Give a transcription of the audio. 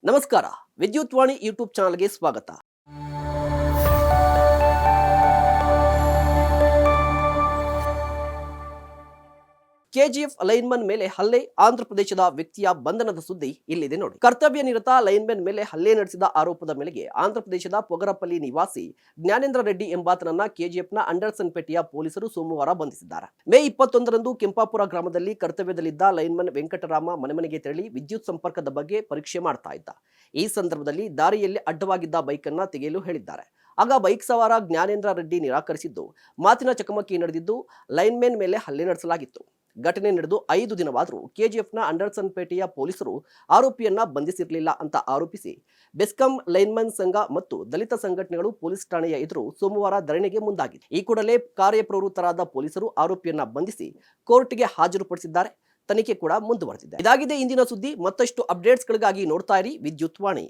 ನಮಸ್ಕಾರ. ವಿದ್ಯುತ್ ವಾಣಿ ಯೂಟ್ಯೂಬ್ ಚಾನಲ್ಗೆ ಸ್ವಾಗತ. ಕೆಜಿಎಫ್ ಲೈನ್ಮನ್ ಮೇಲೆ ಹಲ್ಲೆ, ಆಂಧ್ರಪ್ರದೇಶದ ವ್ಯಕ್ತಿಯ ಬಂಧನದ ಸುದ್ದಿ ಇಲ್ಲಿದೆ ನೋಡಿ. ಕರ್ತವ್ಯ ನಿರತ ಲೈನ್ಮನ್ ಮೇಲೆ ಹಲ್ಲೆ ನಡೆಸಿದ ಆರೋಪದ ಮೇರೆಗೆ ಆಂಧ್ರಪ್ರದೇಶದ ಪೊಗರಪಲ್ಲಿ ನಿವಾಸಿ ಜ್ಞಾನೇಂದ್ರ ರೆಡ್ಡಿ ಎಂಬಾತನನ್ನ ಕೆಜಿಎಫ್ನ ಅಂಡರ್ಸನ್ಪೇಟೆಯ ಪೊಲೀಸರು ಸೋಮವಾರ ಬಂಧಿಸಿದ್ದಾರೆ. ಮೇ 21ರಂದು ಕೆಂಪಾಪುರ ಗ್ರಾಮದಲ್ಲಿ ಕರ್ತವ್ಯದಲ್ಲಿದ್ದ ಲೈನ್ಮನ್ ವೆಂಕಟರಾಮ ಮನೆಗೆ ತೆರಳಿ ವಿದ್ಯುತ್ ಸಂಪರ್ಕದ ಬಗ್ಗೆ ಪರೀಕ್ಷೆ ಮಾಡ್ತಾ ಇದ್ದ. ಈ ಸಂದರ್ಭದಲ್ಲಿ ದಾರಿಯಲ್ಲಿ ಅಡ್ಡವಾಗಿದ್ದ ಬೈಕನ್ನ ತೆಗೆಯಲು ಹೇಳಿದ್ದಾರೆ. ಆಗ ಬೈಕ್ ಸವಾರ ಜ್ಞಾನೇಂದ್ರ ರೆಡ್ಡಿ ನಿರಾಕರಿಸಿದ್ದು, ಮಾತಿನ ಚಕಮಕಿ ನಡೆದಿದ್ದು, ಲೈನ್ಮನ್ ಮೇಲೆ ಹಲ್ಲೆ ನಡೆಸಲಾಗಿತ್ತು. ಘಟನೆ ನಡೆದು 5 ದಿನವಾದರೂ ಕೆಜಿಎಫ್ನ ಅಂಡರ್ಸನ್ಪೇಟೆಯ ಪೊಲೀಸರು ಆರೋಪಿಯನ್ನ ಬಂಧಿಸಿರಲಿಲ್ಲ ಅಂತ ಆರೋಪಿಸಿ ಬೆಸ್ಕಾಂ ಲೈನ್ಮನ್ ಸಂಘ ಮತ್ತು ದಲಿತ ಸಂಘಟನೆಗಳು ಪೊಲೀಸ್ ಠಾಣೆಯ ಎದುರು ಸೋಮವಾರ ಧರಣಿಗೆ ಮುಂದಾಗಿದೆ. ಈ ಕೂಡಲೇ ಕಾರ್ಯಪ್ರವೃತ್ತರಾದ ಪೊಲೀಸರು ಆರೋಪಿಯನ್ನ ಬಂಧಿಸಿ ಕೋರ್ಟ್ಗೆ ಹಾಜರುಪಡಿಸಿದ್ದಾರೆ. ತನಿಖೆ ಕೂಡ ಮುಂದುವರೆದಿದೆ. ಇದಾಗಿದೆ ಇಂದಿನ ಸುದ್ದಿ. ಮತ್ತಷ್ಟು ಅಪ್ಡೇಟ್ಸ್ಗಳಿಗಾಗಿ ನೋಡ್ತಾ ಇರಿ ವಿದ್ಯುತ್ ವಾಣಿ.